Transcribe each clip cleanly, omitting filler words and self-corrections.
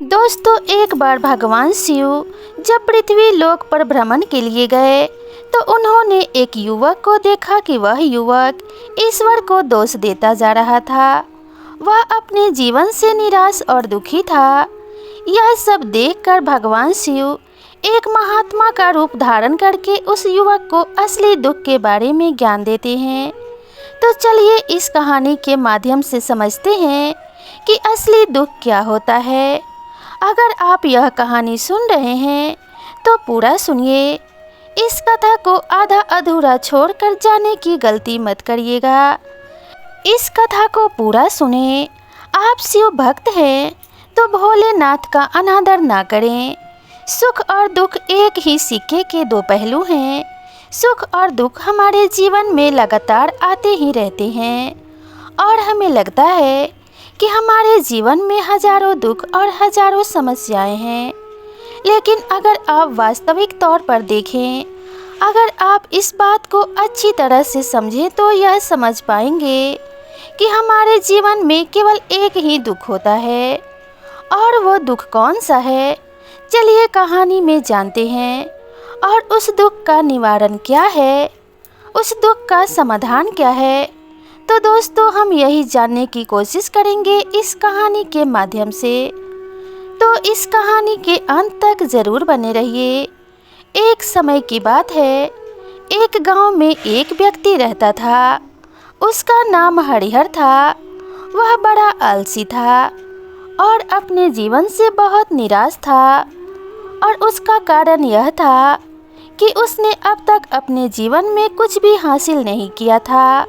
दोस्तों, एक बार भगवान शिव जब पृथ्वी लोक पर भ्रमण के लिए गए तो उन्होंने एक युवक को देखा कि वह युवक ईश्वर को दोष देता जा रहा था। वह अपने जीवन से निराश और दुखी था। यह सब देखकर भगवान शिव एक महात्मा का रूप धारण करके उस युवक को असली दुख के बारे में ज्ञान देते हैं। तो चलिए इस कहानी के माध्यम से समझते हैं कि असली दुख क्या होता है। अगर आप यह कहानी सुन रहे हैं तो पूरा सुनिए। इस कथा को आधा अधूरा छोड़कर जाने की गलती मत करिएगा। इस कथा को पूरा सुने। आप शिव भक्त हैं तो भोलेनाथ का अनादर ना करें। सुख और दुख एक ही सिक्के के दो पहलू हैं। सुख और दुख हमारे जीवन में लगातार आते ही रहते हैं और हमें लगता है कि हमारे जीवन में हजारों दुख और हजारों समस्याएं हैं। लेकिन अगर आप वास्तविक तौर पर देखें, अगर आप इस बात को अच्छी तरह से समझें तो यह समझ पाएंगे कि हमारे जीवन में केवल एक ही दुख होता है। और वो दुख कौन सा है, चलिए कहानी में जानते हैं। और उस दुख का निवारण क्या है, उस दुख का समाधान क्या है। तो दोस्तों, हम यही जानने की कोशिश करेंगे इस कहानी के माध्यम से। तो इस कहानी के अंत तक ज़रूर बने रहिए। एक समय की बात है, एक गांव में एक व्यक्ति रहता था। उसका नाम हरिहर था। वह बड़ा आलसी था और अपने जीवन से बहुत निराश था। और उसका कारण यह था कि उसने अब तक अपने जीवन में कुछ भी हासिल नहीं किया था।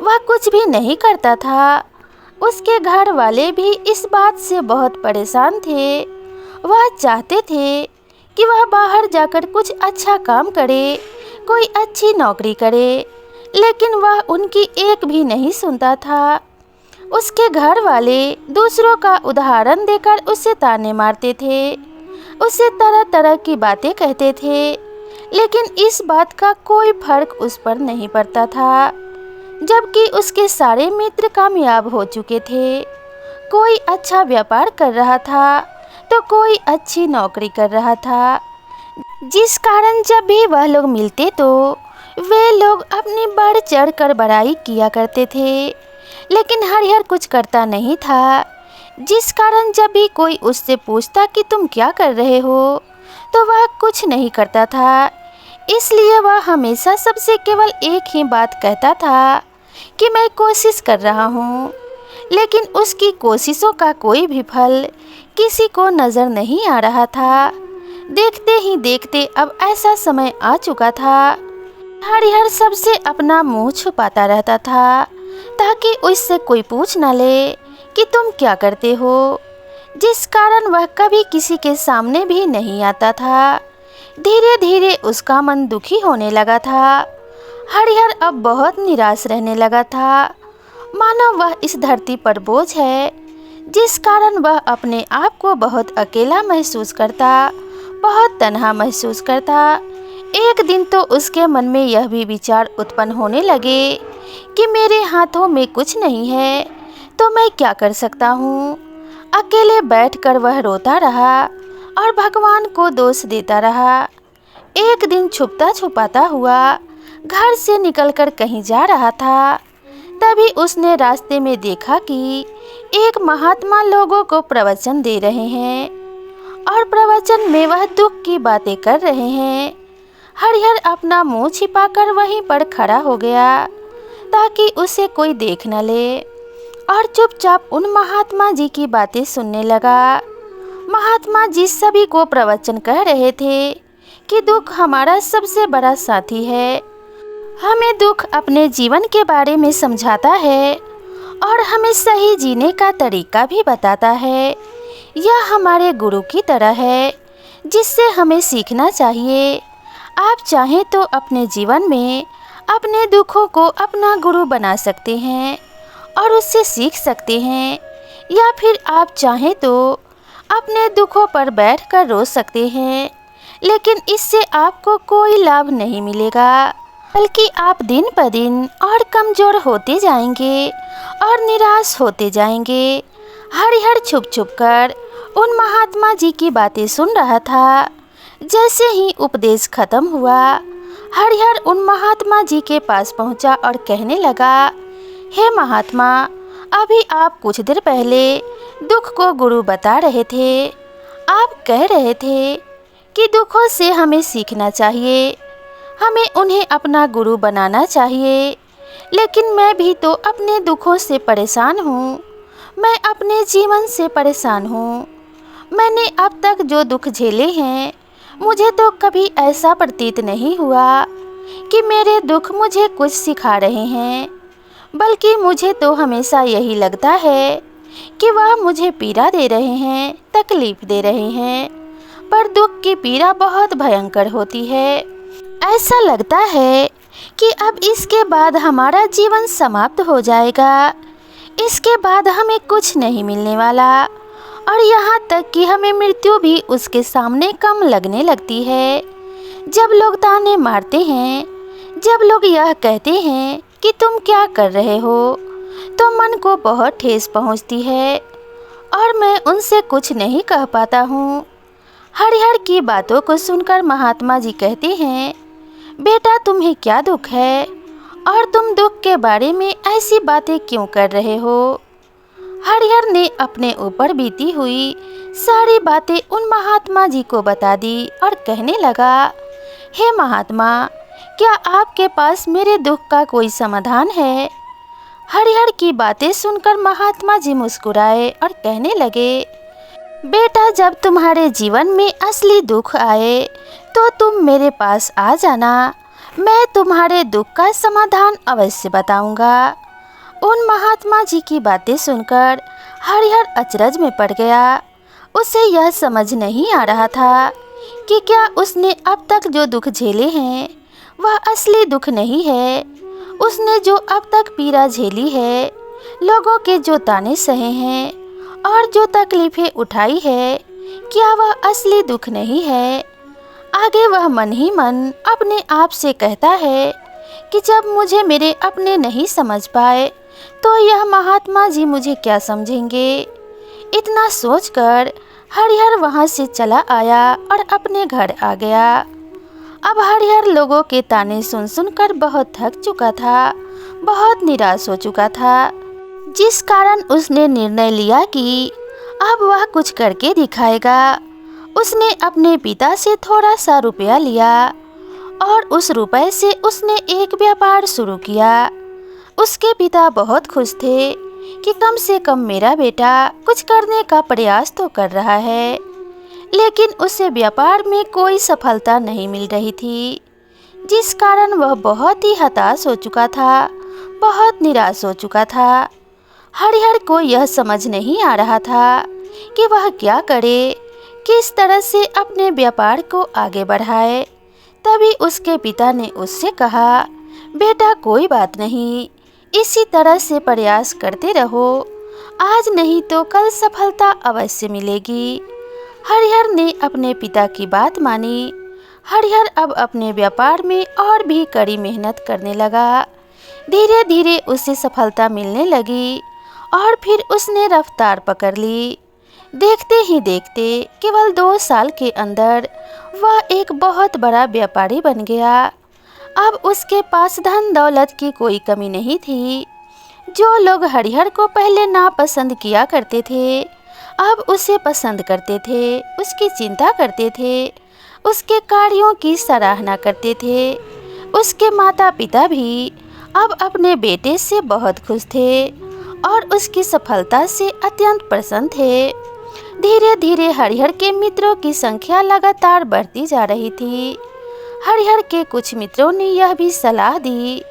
वह कुछ भी नहीं करता था। उसके घर वाले भी इस बात से बहुत परेशान थे। वह चाहते थे कि वह बाहर जाकर कुछ अच्छा काम करे, कोई अच्छी नौकरी करे, लेकिन वह उनकी एक भी नहीं सुनता था। उसके घर वाले दूसरों का उदाहरण देकर उसे ताने मारते थे, उसे तरह तरह की बातें कहते थे, लेकिन इस बात का कोई फर्क उस पर नहीं पड़ता था। जबकि उसके सारे मित्र कामयाब हो चुके थे। कोई अच्छा व्यापार कर रहा था तो कोई अच्छी नौकरी कर रहा था, जिस कारण जब भी वह लोग मिलते तो वे लोग अपनी बढ़ चढ़ कर बड़ाई किया करते थे। लेकिन हरिहर कुछ करता नहीं था, जिस कारण जब भी कोई उससे पूछता कि तुम क्या कर रहे हो, तो वह कुछ नहीं करता था। इसलिए वह हमेशा सबसे केवल एक ही बात कहता था कि मैं कोशिश कर रहा हूँ। लेकिन उसकी कोशिशों का कोई भी फल किसी को नज़र नहीं आ रहा था। देखते ही देखते अब ऐसा समय आ चुका था। हरिहर सबसे अपना मुंह छुपाता रहता था ताकि उससे कोई पूछ न ले कि तुम क्या करते हो, जिस कारण वह कभी किसी के सामने भी नहीं आता था। धीरे धीरे उसका मन दुखी होने लगा था। हरिहर अब बहुत निराश रहने लगा था, मानो वह इस धरती पर बोझ है, जिस कारण वह अपने आप को बहुत अकेला महसूस करता, बहुत तन्हा महसूस करता। एक दिन तो उसके मन में यह भी विचार उत्पन्न होने लगे कि मेरे हाथों में कुछ नहीं है तो मैं क्या कर सकता हूँ। अकेले बैठकर वह रोता रहा और भगवान को दोष देता रहा। एक दिन छुपता छुपाता हुआ घर से निकलकर कहीं जा रहा था। तभी उसने रास्ते में देखा कि एक महात्मा लोगों को प्रवचन दे रहे हैं और प्रवचन में वह दुख की बातें कर रहे हैं। हरिहर अपना मुंह छिपाकर वहीं पर खड़ा हो गया ताकि उसे कोई देख न ले और चुपचाप उन महात्मा जी की बातें सुनने लगा। महात्मा जी सभी को प्रवचन कह रहे थे कि दुख हमारा सबसे बड़ा साथी है। हमें दुख अपने जीवन के बारे में समझाता है और हमें सही जीने का तरीका भी बताता है। यह हमारे गुरु की तरह है जिससे हमें सीखना चाहिए। आप चाहें तो अपने जीवन में अपने दुखों को अपना गुरु बना सकते हैं और उससे सीख सकते हैं, या फिर आप चाहें तो अपने दुखों पर बैठकर रो सकते हैं, लेकिन इससे आपको कोई लाभ नहीं मिलेगा, बल्कि आप दिन ब दिन और कमज़ोर होते जाएंगे और निराश होते जाएंगे। हरिहर छुप छुप कर उन महात्मा जी की बातें सुन रहा था। जैसे ही उपदेश खत्म हुआ, हरिहर उन महात्मा जी के पास पहुंचा और कहने लगा, हे महात्मा, अभी आप कुछ देर पहले दुख को गुरु बता रहे थे। आप कह रहे थे कि दुखों से हमें सीखना चाहिए, हमें उन्हें अपना गुरु बनाना चाहिए। लेकिन मैं भी तो अपने दुखों से परेशान हूँ, मैं अपने जीवन से परेशान हूँ। मैंने अब तक जो दुख झेले हैं, मुझे तो कभी ऐसा प्रतीत नहीं हुआ कि मेरे दुख मुझे कुछ सिखा रहे हैं, बल्कि मुझे तो हमेशा यही लगता है कि वह मुझे पीड़ा दे रहे हैं, तकलीफ दे रहे हैं। पर दुख की पीड़ा बहुत भयंकर होती है। ऐसा लगता है कि अब इसके बाद हमारा जीवन समाप्त हो जाएगा, इसके बाद हमें कुछ नहीं मिलने वाला, और यहाँ तक कि हमें मृत्यु भी उसके सामने कम लगने लगती है। जब लोग ताने मारते हैं, जब लोग यह कहते हैं कि तुम क्या कर रहे हो, तो मन को बहुत ठेस पहुँचती है और मैं उनसे कुछ नहीं कह पाता हूँ। हरिहर की बातों को सुनकर महात्मा जी कहते हैं, बेटा तुम्हें क्या दुख है और तुम दुख के बारे में ऐसी बातें क्यों कर रहे हो। हरिहर ने अपने ऊपर बीती हुई सारी बातें उन महात्मा जी को बता दी और कहने लगा, हे महात्मा, क्या आपके पास मेरे दुख का कोई समाधान है। हरिहर की बातें सुनकर महात्मा जी मुस्कुराए और कहने लगे, बेटा, जब तुम्हारे जीवन में असली दुख आए तो तुम मेरे पास आ जाना, मैं तुम्हारे दुख का समाधान अवश्य बताऊंगा। उन महात्मा जी की बातें सुनकर हरिहर अचरज में पड़ गया। उसे यह समझ नहीं आ रहा था कि क्या उसने अब तक जो दुख झेले हैं वह असली दुख नहीं है। उसने जो अब तक पीड़ा झेली है, लोगों के जो ताने सहे हैं और जो तकलीफ़ें उठाई है, क्या वह असली दुख नहीं है। आगे वह मन ही मन अपने आप से कहता है कि जब मुझे मेरे अपने नहीं समझ पाए तो यह महात्मा जी मुझे क्या समझेंगे। इतना सोचकर हरिहर वहाँ से चला आया और अपने घर आ गया। अब हरिहर लोगों के ताने सुन सुनकर बहुत थक चुका था, बहुत निराश हो चुका था, जिस कारण उसने निर्णय लिया कि अब वह कुछ करके दिखाएगा। उसने अपने पिता से थोड़ा सा रुपया लिया और उस रुपए से उसने एक व्यापार शुरू किया। उसके पिता बहुत खुश थे कि कम से कम मेरा बेटा कुछ करने का प्रयास तो कर रहा है, लेकिन उसे व्यापार में कोई सफलता नहीं मिल रही थी, जिस कारण वह बहुत ही हताश हो चुका था, बहुत निराश हो चुका था। हरिहर को यह समझ नहीं आ रहा था कि वह क्या करे, किस तरह से अपने व्यापार को आगे बढ़ाए। तभी उसके पिता ने उससे कहा, बेटा कोई बात नहीं, इसी तरह से प्रयास करते रहो, आज नहीं तो कल सफलता अवश्य मिलेगी। हरिहर ने अपने पिता की बात मानी। हरिहर अब अपने व्यापार में और भी कड़ी मेहनत करने लगा। धीरे धीरे उसे सफलता मिलने लगी और फिर उसने रफ्तार पकड़ ली। देखते ही देखते केवल 2 साल के अंदर वह एक बहुत बड़ा व्यापारी बन गया। अब उसके पास धन दौलत की कोई कमी नहीं थी। जो लोग हरिहर को पहले नापसंद किया करते थे, अब उसे पसंद करते थे, उसकी चिंता करते थे, उसके कार्यों की सराहना करते थे। उसके माता पिता भी अब अपने बेटे से बहुत खुश थे और उसकी सफलता से अत्यंत प्रसन्न थे। धीरे धीरे हरिहर के मित्रों की संख्या लगातार बढ़ती जा रही थी। हरिहर के कुछ मित्रों ने यह भी सलाह दी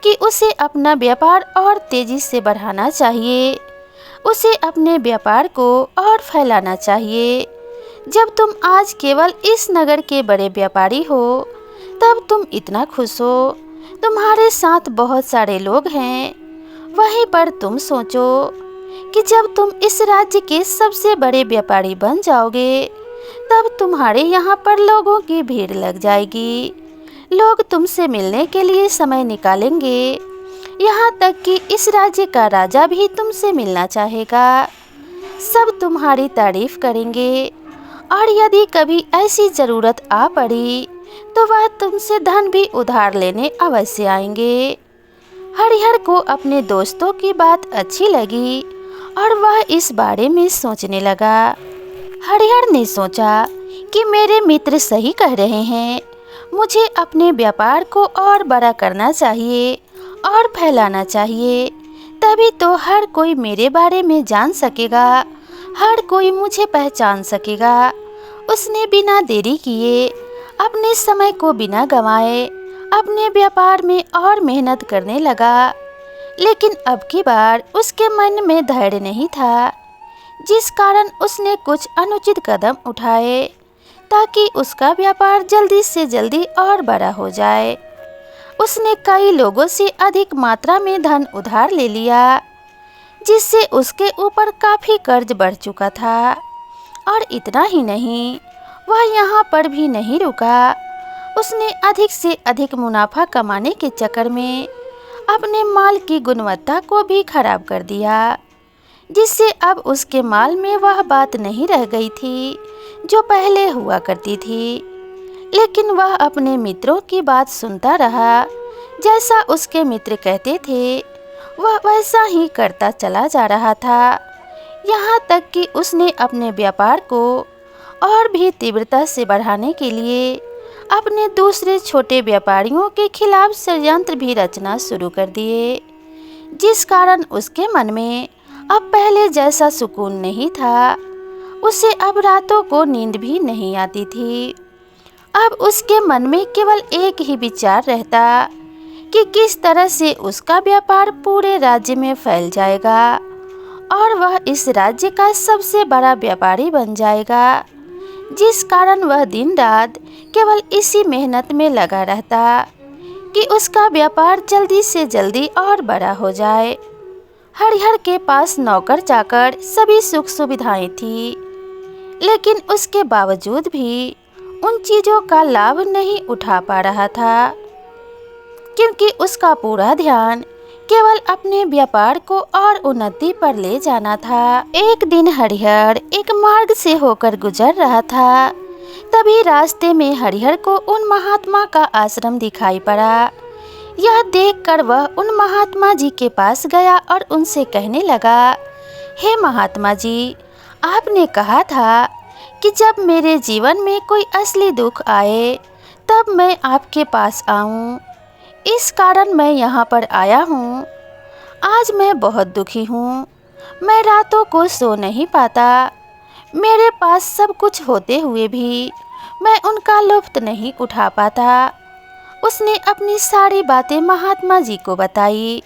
कि उसे अपना व्यापार और तेजी से बढ़ाना चाहिए, उसे अपने व्यापार को और फैलाना चाहिए। जब तुम आज केवल इस नगर के बड़े व्यापारी हो, तब तुम इतना खुश हो, तुम्हारे साथ बहुत सारे लोग हैं। वहीं पर तुम सोचो कि जब तुम इस राज्य के सबसे बड़े व्यापारी बन जाओगे, तब तुम्हारे यहाँ पर लोगों की भीड़ लग जाएगी। लोग तुमसे मिलने के लिए समय निकालेंगे, यहाँ तक कि इस राज्य का राजा भी तुमसे मिलना चाहेगा। सब तुम्हारी तारीफ करेंगे और यदि कभी ऐसी ज़रूरत आ पड़ी तो वह तुमसे धन भी उधार लेने अवश्य आएंगे। हरिहर को अपने दोस्तों की बात अच्छी लगी और वह इस बारे में सोचने लगा। हरिहर ने सोचा कि मेरे मित्र सही कह रहे हैं, मुझे अपने व्यापार को और बड़ा करना चाहिए और फैलाना चाहिए, तभी तो हर कोई मेरे बारे में जान सकेगा, हर कोई मुझे पहचान सकेगा। उसने बिना देरी किए, अपने समय को बिना गंवाए अपने व्यापार में और मेहनत करने लगा। लेकिन अब की बार उसके मन में धैर्य नहीं था, जिस कारण उसने कुछ अनुचित कदम उठाए ताकि उसका व्यापार जल्दी से जल्दी और बड़ा हो जाए। उसने कई लोगों से अधिक मात्रा में धन उधार ले लिया, जिससे उसके ऊपर काफ़ी कर्ज बढ़ चुका था। और इतना ही नहीं, वह यहाँ पर भी नहीं रुका। उसने अधिक से अधिक मुनाफा कमाने के चक्कर में अपने माल की गुणवत्ता को भी खराब कर दिया, जिससे अब उसके माल में वह बात नहीं रह गई थी जो पहले हुआ करती थी। लेकिन वह अपने मित्रों की बात सुनता रहा। जैसा उसके मित्र कहते थे वह वैसा ही करता चला जा रहा था, यहाँ तक कि उसने अपने व्यापार को और भी तीव्रता से बढ़ाने के लिए अपने दूसरे छोटे व्यापारियों के खिलाफ षड्यंत्र भी रचना शुरू कर दिए, जिस कारण उसके मन में अब पहले जैसा सुकून नहीं था। उसे अब रातों को नींद भी नहीं आती थी। अब उसके मन में केवल एक ही विचार रहता कि किस तरह से उसका व्यापार पूरे राज्य में फैल जाएगा और वह इस राज्य का सबसे बड़ा व्यापारी बन जाएगा, जिस कारण वह दिन रात केवल इसी मेहनत में लगा रहता कि उसका व्यापार जल्दी से जल्दी और बड़ा हो जाए। हरिहर के पास नौकर चाकर सभी सुख सुविधाएं थी, लेकिन उसके बावजूद भी उन चीज़ों का लाभ नहीं उठा पा रहा था, क्योंकि उसका पूरा ध्यान केवल अपने व्यापार को और उन्नति पर ले जाना था। एक दिन हरिहर एक मार्ग से होकर गुजर रहा था, तभी रास्ते में हरिहर को उन महात्मा का आश्रम दिखाई पड़ा। यह देखकर वह उन महात्मा जी के पास गया और उनसे कहने लगा, हे महात्मा जी, आपने कहा था कि जब मेरे जीवन में कोई असली दुख आए तब मैं आपके पास आऊं। इस कारण मैं यहाँ पर आया हूँ। आज मैं बहुत दुखी हूँ। मैं रातों को सो नहीं पाता। मेरे पास सब कुछ होते हुए भी मैं उनका लुत्फ नहीं उठा पाता। उसने अपनी सारी बातें महात्मा जी को बताई।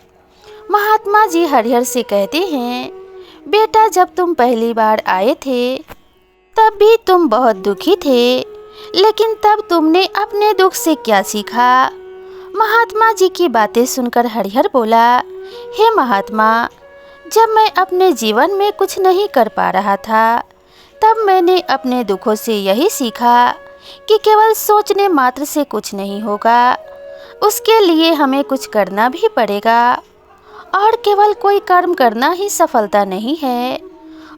महात्मा जी हरिहर से कहते हैं, बेटा, जब तुम पहली बार आए थे तब भी तुम बहुत दुखी थे, लेकिन तब तुमने अपने दुख से क्या सीखा? महात्मा जी की बातें सुनकर हरिहर बोला, हे महात्मा, जब मैं अपने जीवन में कुछ नहीं कर पा रहा था तब मैंने अपने दुखों से यही सीखा कि केवल सोचने मात्र से कुछ नहीं होगा, उसके लिए हमें कुछ करना भी पड़ेगा। और केवल कोई कर्म करना ही सफलता नहीं है,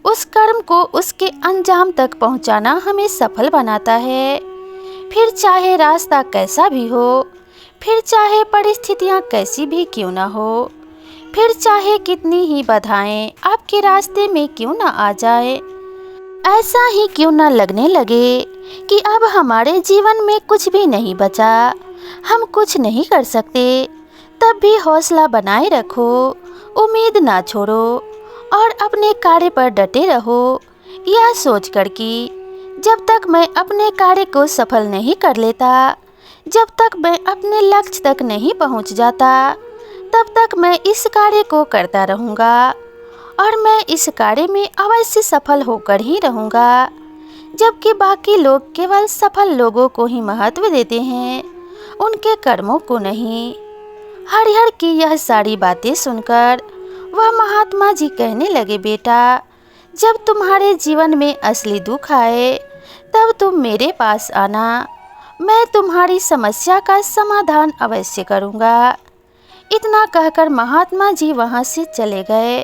उस कर्म को उसके अंजाम तक पहुंचाना हमें सफल बनाता है। फिर चाहे रास्ता कैसा भी हो, फिर चाहे परिस्थितियां कैसी भी क्यों ना हो, फिर चाहे कितनी ही बाधाएं आपके रास्ते में क्यों ना आ जाए, ऐसा ही क्यों ना लगने लगे कि अब हमारे जीवन में कुछ भी नहीं बचा, हम कुछ नहीं कर सकते, तब भी हौसला बनाए रखो, उम्मीद ना छोड़ो और अपने कार्य पर डटे रहो, यह सोचकर कि जब तक मैं अपने कार्य को सफल नहीं कर लेता, जब तक मैं अपने लक्ष्य तक नहीं पहुंच जाता, तब तक मैं इस कार्य को करता रहूँगा और मैं इस कार्य में अवश्य सफल होकर ही रहूँगा। जबकि बाकी लोग केवल सफल लोगों को ही महत्व देते हैं, उनके कर्मों को नहीं। हरिहर की यह सारी बातें सुनकर वह महात्मा जी कहने लगे, बेटा, जब तुम्हारे जीवन में असली दुख आए तब तुम मेरे पास आना, मैं तुम्हारी समस्या का समाधान अवश्य करूँगा। इतना कहकर महात्मा जी वहाँ से चले गए।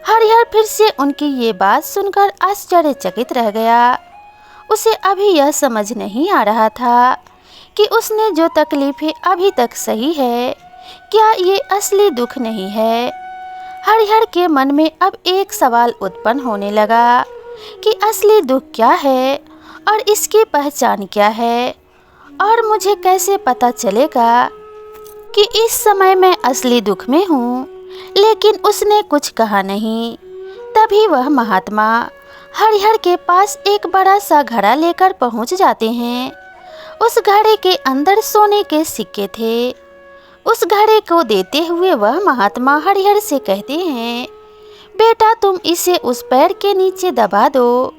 हरिहर फिर से उनकी ये बात सुनकर आश्चर्यचकित रह गया। उसे अभी यह समझ नहीं आ रहा था कि उसने जो तकलीफें अभी तक सही है, क्या ये असली दुख नहीं है। हरिहर के मन में अब एक सवाल उत्पन्न होने लगा कि असली दुख क्या है और इसकी पहचान क्या है, और मुझे कैसे पता चलेगा कि इस समय मैं असली दुख में हूँ। लेकिन उसने कुछ कहा नहीं। तभी वह महात्मा हरिहर के पास एक बड़ा सा घड़ा लेकर पहुँच जाते हैं। उस घड़े के अंदर सोने के सिक्के थे। उस घड़े को देते हुए वह महात्मा हरिहर से कहते हैं, बेटा तुम इसे उस पैर के नीचे दबा दो,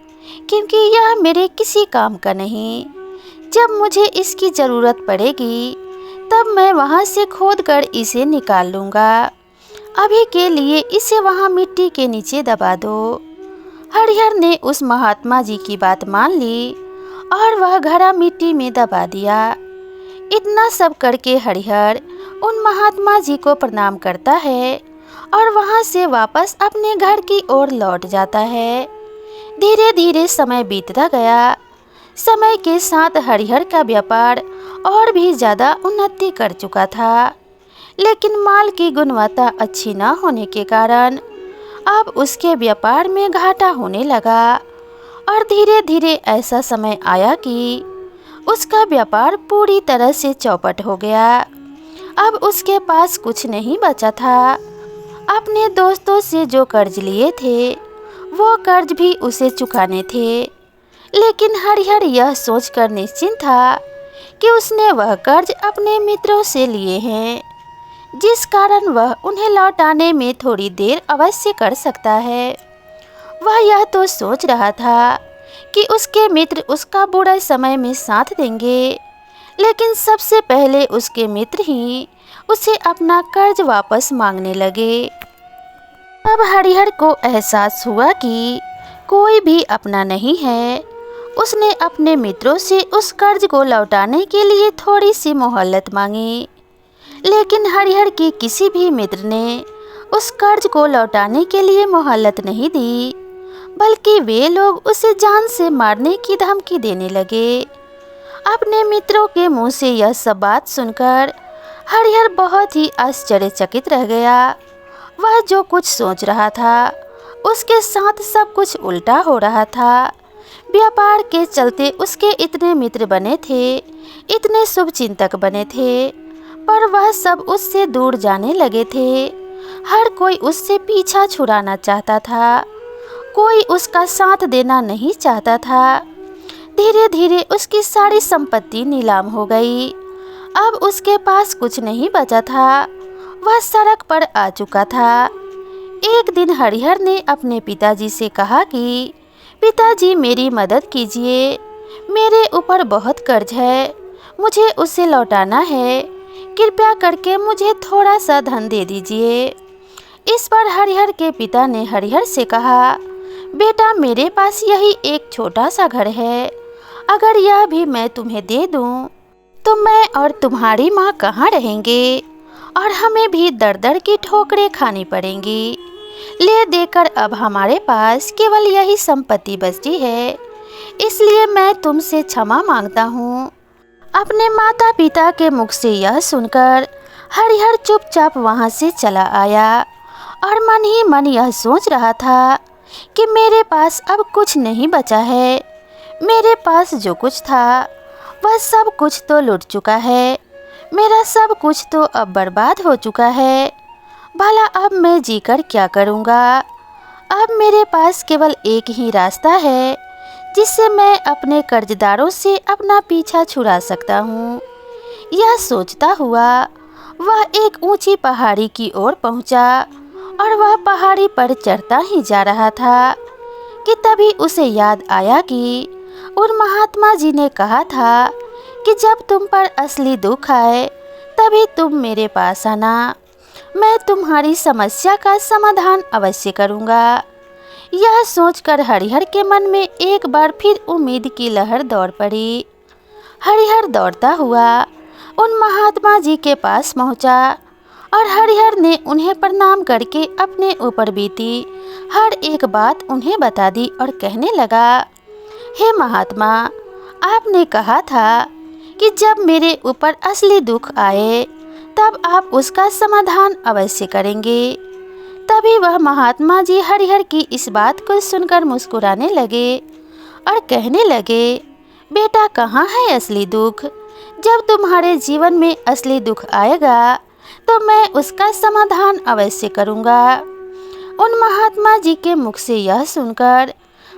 क्योंकि यह मेरे किसी काम का नहीं। जब मुझे इसकी ज़रूरत पड़ेगी तब मैं वहाँ से खोद कर इसे निकाल लूँगा। अभी के लिए इसे वहाँ मिट्टी के नीचे दबा दो। हरिहर ने उस महात्मा जी की बात मान ली और वह घड़ा मिट्टी में दबा दिया। इतना सब करके हरिहर उन महात्मा जी को प्रणाम करता है और वहाँ से वापस अपने घर की ओर लौट जाता है। धीरे धीरे समय बीतता गया। समय के साथ हरिहर का व्यापार और भी ज़्यादा उन्नति कर चुका था, लेकिन माल की गुणवत्ता अच्छी न होने के कारण अब उसके व्यापार में घाटा होने लगा। और धीरे धीरे ऐसा समय आया कि उसका व्यापार पूरी तरह से चौपट हो गया। अब उसके पास कुछ नहीं बचा था। अपने दोस्तों से जो कर्ज लिए थे वो कर्ज भी उसे चुकाने थे, लेकिन हरिहर यह सोचकर निश्चिंत था कि उसने वह कर्ज अपने मित्रों से लिए हैं, जिस कारण वह उन्हें लौटाने में थोड़ी देर अवश्य कर सकता है। वह यह तो सोच रहा था कि उसके मित्र उसका बुरा समय में साथ देंगे, लेकिन सबसे पहले उसके मित्र ही उसे अपना कर्ज वापस मांगने लगे। अब हरिहर को एहसास हुआ कि कोई भी अपना नहीं है। उसने अपने मित्रों से उस कर्ज को लौटाने के लिए थोड़ी सी मोहलत मांगी, लेकिन हरिहर के किसी भी मित्र ने उस कर्ज को लौटाने के लिए मोहलत नहीं दी, बल्कि वे लोग उसे जान से मारने की धमकी देने लगे। अपने मित्रों के मुंह से यह सब बात सुनकर हरिहर बहुत ही आश्चर्यचकित रह गया। वह जो कुछ सोच रहा था उसके साथ सब कुछ उल्टा हो रहा था। व्यापार के चलते उसके इतने मित्र बने थे, इतने शुभचिंतक बने थे, पर वह सब उससे दूर जाने लगे थे। हर कोई उससे पीछा छुड़ाना चाहता था, कोई उसका साथ देना नहीं चाहता था। धीरे धीरे उसकी सारी संपत्ति नीलाम हो गई। अब उसके पास कुछ नहीं बचा था। वह सड़क पर आ चुका था। एक दिन हरिहर ने अपने पिताजी से कहा कि पिताजी मेरी मदद कीजिए, मेरे ऊपर बहुत कर्ज है, मुझे उसे लौटाना है, कृपया करके मुझे थोड़ा सा धन दे दीजिए। इस पर हरिहर के पिता ने हरिहर से कहा, बेटा मेरे पास यही एक छोटा सा घर है, अगर यह भी मैं तुम्हें दे दूं तो मैं और तुम्हारी माँ कहाँ रहेंगे, और हमें भी दर दर की ठोकरें खानी पड़ेंगी। ले देकर अब हमारे पास केवल यही संपत्ति बची है, इसलिए मैं तुमसे क्षमा मांगता हूँ। अपने माता पिता के मुख से यह सुनकर हरिहर चुपचाप वहाँ से चला आया और मन ही मन यह सोच रहा था कि मेरे पास अब कुछ नहीं बचा है। मेरे पास जो कुछ था वह सब कुछ तो लुट चुका है। मेरा सब कुछ तो अब बर्बाद हो चुका है। भला अब मैं जीकर क्या करूँगा। अब मेरे पास केवल एक ही रास्ता है जिससे मैं अपने कर्जदारों से अपना पीछा छुड़ा सकता हूँ। यह सोचता हुआ वह एक ऊंची पहाड़ी की ओर पहुँचा और वह पहाड़ी पर चढ़ता ही जा रहा था कि तभी उसे याद आया कि उन महात्मा जी ने कहा था कि जब तुम पर असली दुख आए तभी तुम मेरे पास आना, मैं तुम्हारी समस्या का समाधान अवश्य करूँगा। यह सोचकर हरिहर के मन में एक बार फिर उम्मीद की लहर दौड़ पड़ी। हरिहर दौड़ता हुआ उन महात्मा जी के पास पहुँचा और हरिहर ने उन्हें प्रणाम करके अपने ऊपर बीती हर एक बात उन्हें बता दी और कहने लगा, हे महात्मा, आपने कहा था कि जब मेरे ऊपर असली दुख आए तब आप उसका समाधान अवश्य करेंगे। तभी वह महात्मा जी हरिहर की इस बात को सुनकर मुस्कुराने लगे और कहने लगे, बेटा, कहाँ है असली दुख? जब तुम्हारे जीवन में असली दुख आएगा तो मैं उसका समाधान अवश्य करूँगा। उन महात्मा जी के मुख से यह सुनकर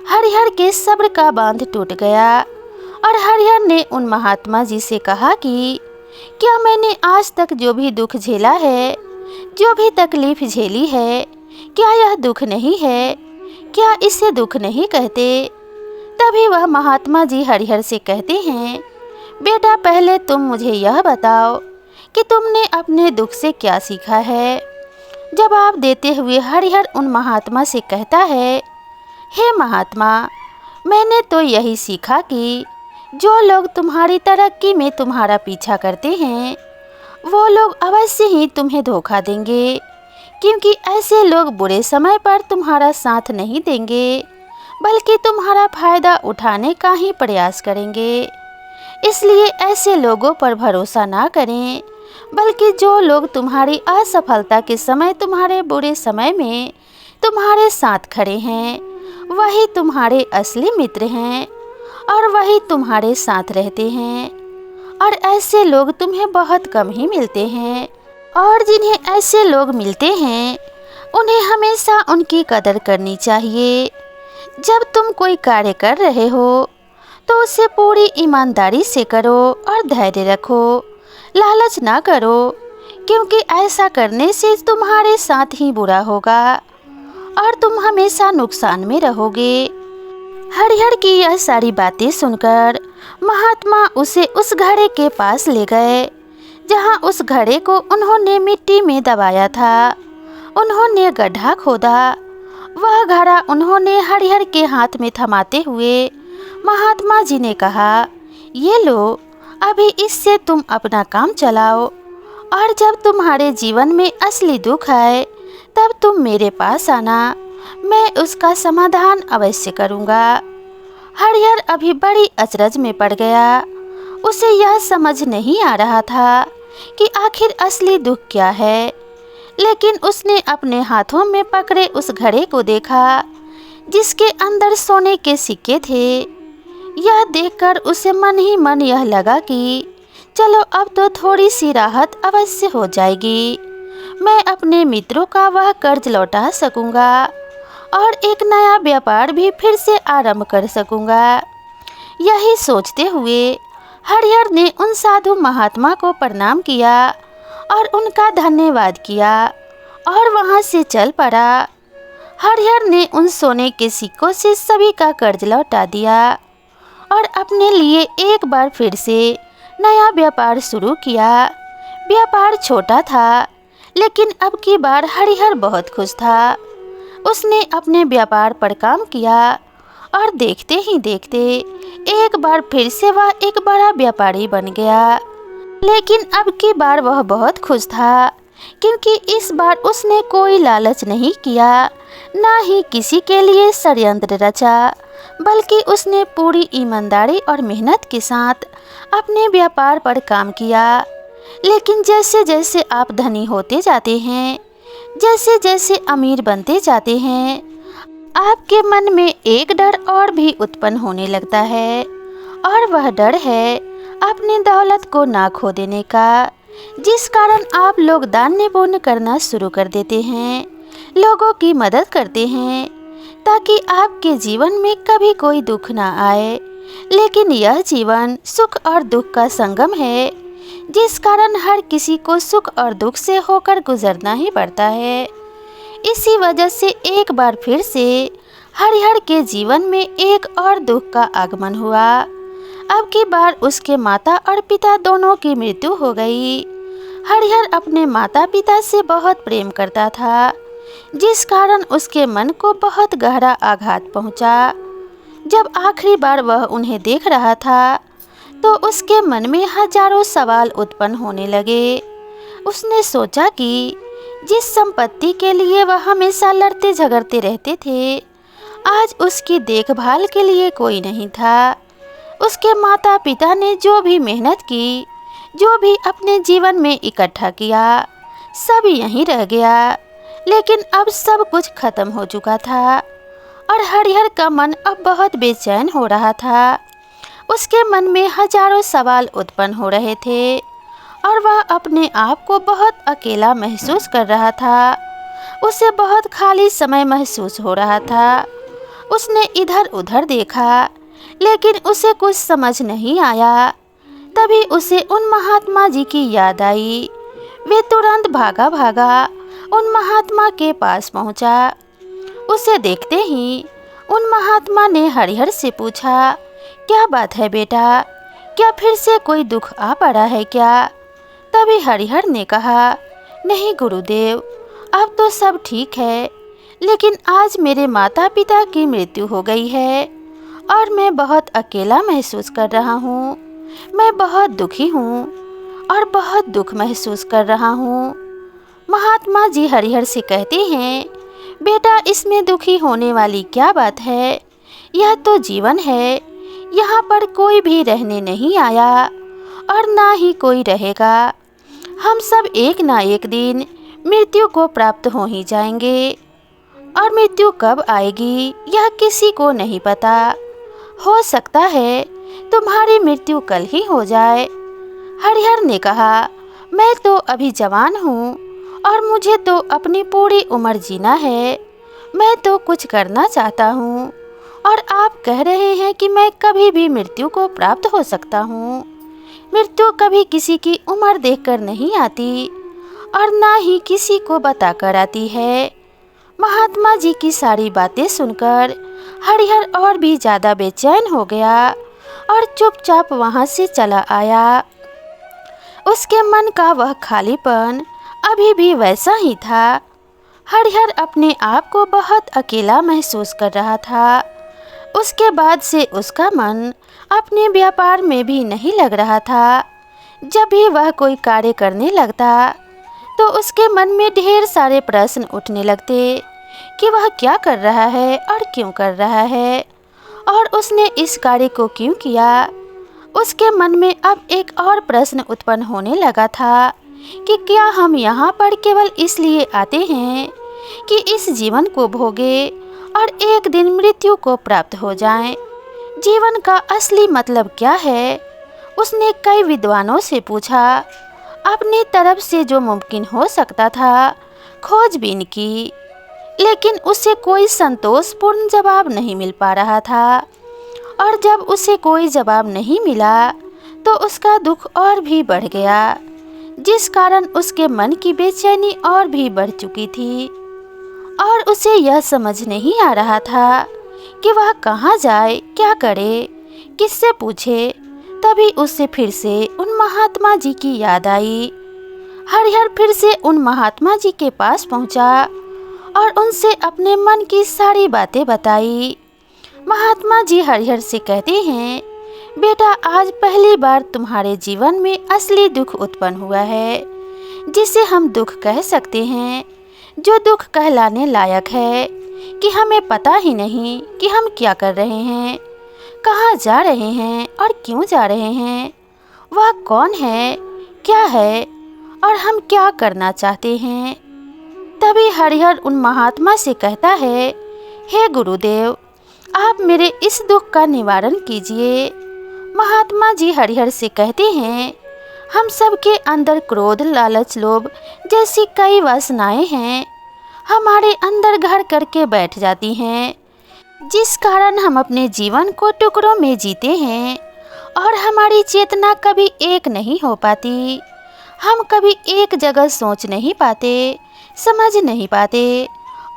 हरिहर के सब्र का बांध टूट गया और हरिहर ने उन महात्मा जी से कहा कि क्या मैंने आज तक जो भी दुख झेला है, जो भी तकलीफ झेली है, क्या यह दुख नहीं है? क्या इसे दुख नहीं कहते? तभी वह महात्मा जी हरिहर से कहते हैं, बेटा, पहले तुम मुझे यह बताओ कि तुमने अपने दुख से क्या सीखा है। जवाब देते हुए हरिहर उन महात्मा से कहता है, हे महात्मा, मैंने तो यही सीखा कि जो लोग तुम्हारी तरक्की में तुम्हारा पीछा करते हैं वो लोग अवश्य ही तुम्हें धोखा देंगे, क्योंकि ऐसे लोग बुरे समय पर तुम्हारा साथ नहीं देंगे बल्कि तुम्हारा फायदा उठाने का ही प्रयास करेंगे। इसलिए ऐसे लोगों पर भरोसा ना करें, बल्कि जो लोग तुम्हारी असफलता के समय, तुम्हारे बुरे समय में तुम्हारे साथ खड़े हैं, वही तुम्हारे असली मित्र हैं और वही तुम्हारे साथ रहते हैं। और ऐसे लोग तुम्हें बहुत कम ही मिलते हैं, और जिन्हें ऐसे लोग मिलते हैं उन्हें हमेशा उनकी कदर करनी चाहिए। जब तुम कोई कार्य कर रहे हो तो उसे पूरी ईमानदारी से करो और धैर्य रखो, लालच ना करो, क्योंकि ऐसा करने से तुम्हारे साथ ही बुरा होगा और तुम हमेशा नुकसान में रहोगे। हरिहर की यह सारी बातें सुनकर महात्मा उसे उस घड़े के पास ले गए जहाँ उस घड़े को उन्होंने मिट्टी में दबाया था। उन्होंने गड्ढा खोदा, वह घड़ा उन्होंने हरिहर के हाथ में थमाते हुए महात्मा जी ने कहा, ये लो, अभी इससे तुम अपना काम चलाओ, और जब तुम्हारे जीवन में असली दुख आए तब तुम मेरे पास आना, मैं उसका समाधान अवश्य करूँगा। हरिहर अभी बड़ी अचरज में पड़ गया। उसे यह समझ नहीं आ रहा था कि आखिर असली दुख क्या है, लेकिन उसने अपने हाथों में पकड़े उस घड़े को देखा जिसके अंदर सोने के सिक्के थे। यह देखकर उसे मन ही मन यह लगा कि चलो, अब तो थोड़ी सी राहत अवश्य हो जाएगी, मैं अपने मित्रों का वह कर्ज लौटा सकूंगा और एक नया व्यापार भी फिर से आरंभ कर सकूंगा। यही सोचते हुए हरिहर ने उन साधु महात्मा को प्रणाम किया और उनका धन्यवाद किया और वहां से चल पड़ा। हरिहर ने उन सोने के सिक्कों से सभी का कर्ज लौटा दिया और अपने लिए एक बार फिर से नया व्यापार शुरू किया। व्यापार छोटा था, लेकिन अब की बार हरिहर बहुत खुश था। उसने अपने व्यापार पर काम किया और देखते ही देखते एक बार फिर से वह एक बड़ा व्यापारी बन गया। लेकिन अब की बार वह बहुत खुश था, क्योंकि इस बार उसने कोई लालच नहीं किया, ना ही किसी के लिए षड्यंत्र रचा, बल्कि उसने पूरी ईमानदारी और मेहनत के साथ अपने व्यापार पर काम किया। लेकिन जैसे जैसे आप धनी होते जाते हैं, जैसे जैसे अमीर बनते जाते हैं, आपके मन में एक डर और भी उत्पन्न होने लगता है, और वह डर है अपनी दौलत को ना खो देने का, जिस कारण आप लोग दान पुण्य करना शुरू कर देते हैं, लोगों की मदद करते हैं, ताकि आपके जीवन में कभी कोई दुख ना आए। लेकिन यह जीवन सुख और दुख का संगम है, जिस कारण हर किसी को सुख और दुख से होकर गुजरना ही पड़ता है। इसी वजह से एक बार फिर से हरिहर के जीवन में एक और दुख का आगमन हुआ। अब की बार उसके माता और पिता दोनों की मृत्यु हो गई। हरिहर अपने माता पिता से बहुत प्रेम करता था, जिस कारण उसके मन को बहुत गहरा आघात पहुंचा। जब आखिरी बार वह उन्हें देख रहा था तो उसके मन में हजारों सवाल उत्पन्न होने लगे। उसने सोचा कि जिस संपत्ति के लिए वह हमेशा लड़ते झगड़ते रहते थे, आज उसकी देखभाल के लिए कोई नहीं था। उसके माता पिता ने जो भी मेहनत की, जो भी अपने जीवन में इकट्ठा किया, सब यहीं रह गया। लेकिन अब सब कुछ खत्म हो चुका था और हरिहर का मन अब बहुत बेचैन हो रहा था। उसके मन में हजारों सवाल उत्पन्न हो रहे थे और वह अपने आप को बहुत अकेला महसूस कर रहा था। उसे बहुत खाली समय महसूस हो रहा था। उसने इधर उधर देखा, लेकिन उसे कुछ समझ नहीं आया। तभी उसे उन महात्मा जी की याद आई। वे तुरंत भागा भागा उन महात्मा के पास पहुंचा। उसे देखते ही उन महात्मा ने हरिहर से पूछा, क्या बात है बेटा, क्या फिर से कोई दुख आ पड़ा है क्या? तभी हरिहर ने कहा, नहीं गुरुदेव, अब तो सब ठीक है, लेकिन आज मेरे माता पिता की मृत्यु हो गई है और मैं बहुत अकेला महसूस कर रहा हूँ। मैं बहुत दुखी हूँ और बहुत दुख महसूस कर रहा हूँ। महात्मा जी हरिहर से कहते हैं, बेटा इसमें दुखी होने वाली क्या बात है? यह तो जीवन है। यहाँ पर कोई भी रहने नहीं आया और ना ही कोई रहेगा। हम सब एक ना एक दिन मृत्यु को प्राप्त हो ही जाएंगे और मृत्यु कब आएगी यह किसी को नहीं पता। हो सकता है तुम्हारी मृत्यु कल ही हो जाए। हरिहर ने कहा, मैं तो अभी जवान हूँ और मुझे तो अपनी पूरी उम्र जीना है। मैं तो कुछ करना चाहता हूँ और आप कह रहे हैं कि मैं कभी भी मृत्यु को प्राप्त हो सकता हूँ। मृत्यु कभी किसी की उम्र देखकर नहीं आती और ना ही किसी को बताकर आती है। महात्मा जी की सारी बातें सुनकर हरिहर और भी ज़्यादा बेचैन हो गया और चुपचाप वहाँ से चला आया। उसके मन का वह खालीपन अभी भी वैसा ही था। हरिहर अपने आप को बहुत अकेला महसूस कर रहा था। उसके बाद से उसका मन अपने व्यापार में भी नहीं लग रहा था। जब भी वह कोई कार्य करने लगता तो उसके मन में ढेर सारे प्रश्न उठने लगते कि वह क्या कर रहा है और क्यों कर रहा है और उसने इस कार्य को क्यों किया। उसके मन में अब एक और प्रश्न उत्पन्न होने लगा था कि क्या हम यहाँ पर केवल इसलिए आते हैं कि इस जीवन को भोगे और एक दिन मृत्यु को प्राप्त हो जाएं। जीवन का असली मतलब क्या है? उसने कई विद्वानों से पूछा, अपनी तरफ से जो मुमकिन हो सकता था खोजबीन की, लेकिन उसे कोई संतोषपूर्ण जवाब नहीं मिल पा रहा था। और जब उसे कोई जवाब नहीं मिला तो उसका दुख और भी बढ़ गया, जिस कारण उसके मन की बेचैनी और भी बढ़ चुकी थी और उसे यह समझ नहीं आ रहा था कि वह कहाँ जाए, क्या करे, किससे पूछे। तभी उसे फिर से उन महात्मा जी की याद आई। हरिहर फिर से उन महात्मा जी के पास पहुंचा और उनसे अपने मन की सारी बातें बताई। महात्मा जी हरिहर से कहते हैं, बेटा आज पहली बार तुम्हारे जीवन में असली दुख उत्पन्न हुआ है, जिसे हम दुख कह सकते हैं, जो दुख कहलाने लायक है कि हमें पता ही नहीं कि हम क्या कर रहे हैं, कहाँ जा रहे हैं और क्यों जा रहे हैं, वह कौन है, क्या है और हम क्या करना चाहते हैं। तभी हरिहर उन महात्मा से कहता है, हे गुरुदेव, आप मेरे इस दुख का निवारण कीजिए। महात्मा जी हरिहर से कहते हैं, हम सबके अंदर क्रोध, लालच, लोभ जैसी कई वासनाएं हैं, हमारे अंदर घर करके बैठ जाती हैं, जिस कारण हम अपने जीवन को टुकड़ों में जीते हैं और हमारी चेतना कभी एक नहीं हो पाती। हम कभी एक जगह सोच नहीं पाते, समझ नहीं पाते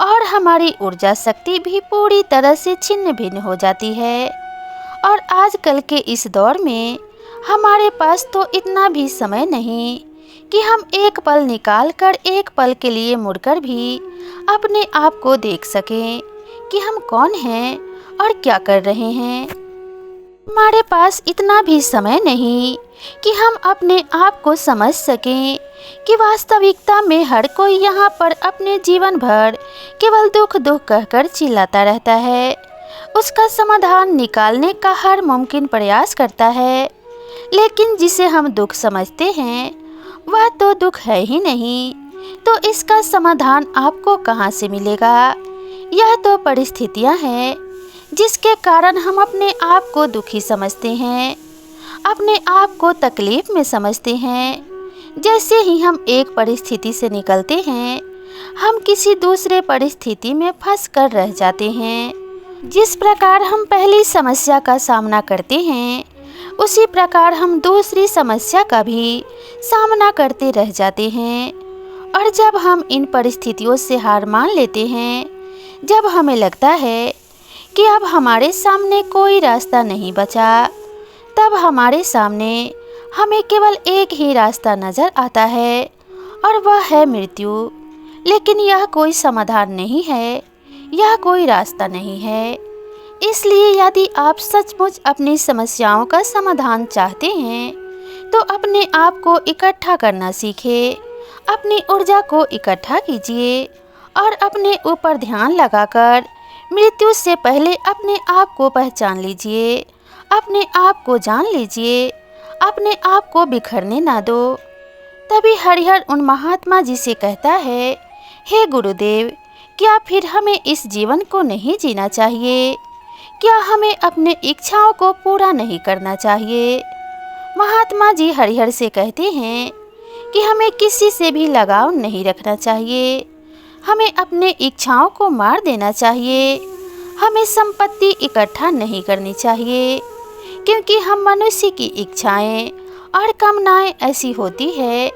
और हमारी ऊर्जा शक्ति भी पूरी तरह से छिन्न भिन्न हो जाती है। और आजकल के इस दौर में हमारे पास तो इतना भी समय नहीं कि हम एक पल निकाल कर एक पल के लिए मुड़कर भी अपने आप को देख सकें कि हम कौन हैं और क्या कर रहे हैं। हमारे पास इतना भी समय नहीं कि हम अपने आप को समझ सकें कि वास्तविकता में हर कोई यहाँ पर अपने जीवन भर केवल दुख दुख कहकर चिल्लाता रहता है। उसका समाधान निकालने का हर मुमकिन प्रयास करता है, लेकिन जिसे हम दुख समझते हैं वह तो दुख है ही नहीं, तो इसका समाधान आपको कहाँ से मिलेगा? यह तो परिस्थितियाँ हैं जिसके कारण हम अपने आप को दुखी समझते हैं, अपने आप को तकलीफ में समझते हैं। जैसे ही हम एक परिस्थिति से निकलते हैं, हम किसी दूसरे परिस्थिति में फंस कर रह जाते हैं। जिस प्रकार हम पहली समस्या का सामना करते हैं, उसी प्रकार हम दूसरी समस्या का भी सामना करते रह जाते हैं। और जब हम इन परिस्थितियों से हार मान लेते हैं, जब हमें लगता है कि अब हमारे सामने कोई रास्ता नहीं बचा, तब हमारे सामने हमें केवल एक ही रास्ता नज़र आता है और वह है मृत्यु। लेकिन यह कोई समाधान नहीं है, यह कोई रास्ता नहीं है। इसलिए यदि आप सचमुच अपनी समस्याओं का समाधान चाहते हैं, तो अपने आप को इकट्ठा करना सीखें, अपनी ऊर्जा को इकट्ठा कीजिए और अपने ऊपर ध्यान लगाकर मृत्यु से पहले अपने आप को पहचान लीजिए, अपने आप को जान लीजिए, अपने आप को बिखरने ना दो। तभी हरिहर उन महात्मा जी से कहता है, हे गुरुदेव, क्या फिर हमें इस जीवन को नहीं जीना चाहिए? क्या हमें अपने इच्छाओं को पूरा नहीं करना चाहिए? महात्मा जी हरिहर से कहते हैं कि हमें किसी से भी लगाव नहीं रखना चाहिए, हमें अपने इच्छाओं को मार देना चाहिए, हमें संपत्ति इकट्ठा नहीं करनी चाहिए, क्योंकि हम मनुष्य की इच्छाएं और कामनाएं ऐसी होती है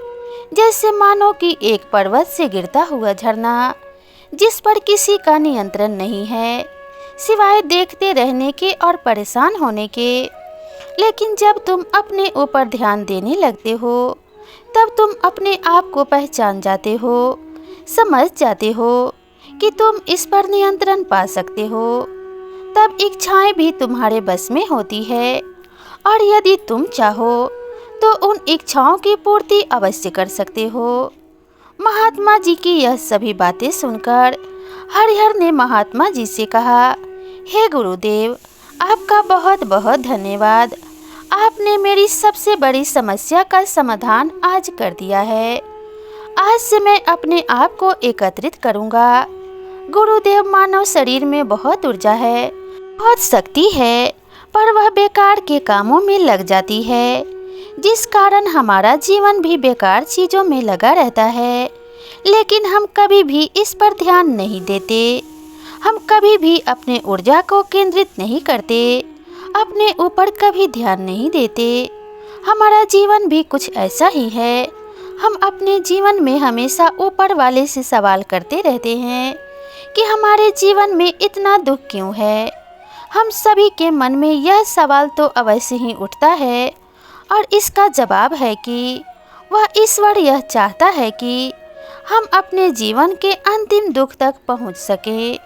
जैसे मानो कि एक पर्वत से गिरता हुआ झरना, जिस पर किसी का नियंत्रण नहीं है सिवाय देखते रहने के और परेशान होने के। लेकिन जब तुम अपने ऊपर ध्यान देने लगते हो, तब तुम अपने आप को पहचान जाते हो, समझ जाते हो कि तुम इस पर नियंत्रण पा सकते हो। तब इच्छाएं भी तुम्हारे बस में होती है और यदि तुम चाहो तो उन इच्छाओं की पूर्ति अवश्य कर सकते हो। महात्मा जी की यह सभी बातें सुनकर हरिहर ने महात्मा जी से कहा, हे गुरुदेव, आपका बहुत बहुत धन्यवाद। आपने मेरी सबसे बड़ी समस्या का समाधान आज कर दिया है। आज से मैं अपने आप को एकत्रित करूँगा। गुरुदेव, मानव शरीर में बहुत ऊर्जा है, बहुत शक्ति है, पर वह बेकार के कामों में लग जाती है, जिस कारण हमारा जीवन भी बेकार चीज़ों में लगा रहता है। लेकिन हम कभी भी इस पर ध्यान नहीं देते, हम कभी भी अपने ऊर्जा को केंद्रित नहीं करते, अपने ऊपर कभी ध्यान नहीं देते। हमारा जीवन भी कुछ ऐसा ही है। हम अपने जीवन में हमेशा ऊपर वाले से सवाल करते रहते हैं कि हमारे जीवन में इतना दुख क्यों है। हम सभी के मन में यह सवाल तो अवश्य ही उठता है और इसका जवाब है कि वह ईश्वर यह चाहता है कि हम अपने जीवन के अंतिम दुख तक पहुंच सकें,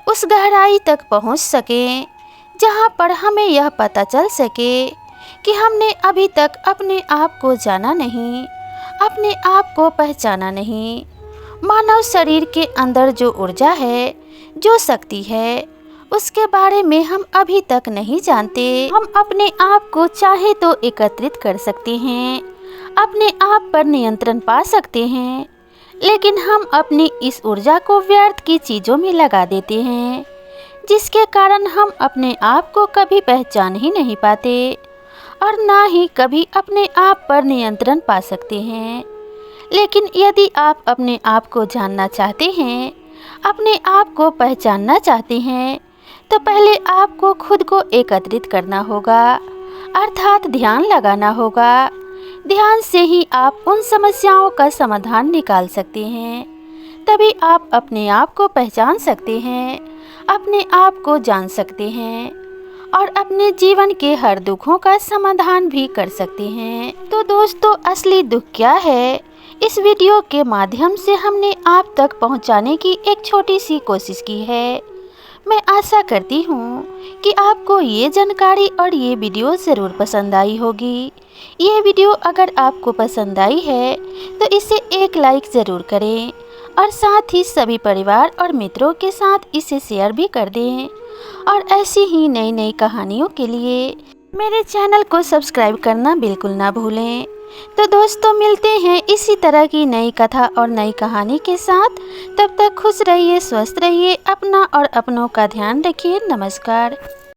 उस गहराई तक पहुंच सकें जहां पर हमें यह पता चल सके कि हमने अभी तक अपने आप को जाना नहीं, अपने आप को पहचाना नहीं। मानव शरीर के अंदर जो ऊर्जा है, जो शक्ति है, उसके बारे में हम अभी तक नहीं जानते। हम अपने आप को चाहे तो एकत्रित कर सकते हैं, अपने आप पर नियंत्रण पा सकते हैं, लेकिन हम अपनी इस ऊर्जा को व्यर्थ की चीज़ों में लगा देते हैं, जिसके कारण हम अपने आप को कभी पहचान ही नहीं पाते और ना ही कभी अपने आप पर नियंत्रण पा सकते हैं। लेकिन यदि आप अपने आप को जानना चाहते हैं, अपने आप को पहचानना चाहते हैं, तो पहले आपको खुद को एकत्रित करना होगा, अर्थात ध्यान लगाना होगा। ध्यान से ही आप उन समस्याओं का समाधान निकाल सकते हैं। तभी आप अपने आप को पहचान सकते हैं, अपने आप को जान सकते हैं और अपने जीवन के हर दुखों का समाधान भी कर सकते हैं। तो दोस्तों, असली दुख क्या है, इस वीडियो के माध्यम से हमने आप तक पहुंचाने की एक छोटी सी कोशिश की है। मैं आशा करती हूँ कि आपको ये जानकारी और ये वीडियो ज़रूर पसंद आई होगी। ये वीडियो अगर आपको पसंद आई है तो इसे एक लाइक ज़रूर करें और साथ ही सभी परिवार और मित्रों के साथ इसे शेयर भी कर दें। और ऐसी ही नई नई कहानियों के लिए मेरे चैनल को सब्सक्राइब करना बिल्कुल ना भूलें। तो दोस्तों, मिलते हैं इसी तरह की नई कथा और नई कहानी के साथ। तब तक खुश रहिए, स्वस्थ रहिए, अपना और अपनों का ध्यान रखिए। नमस्कार।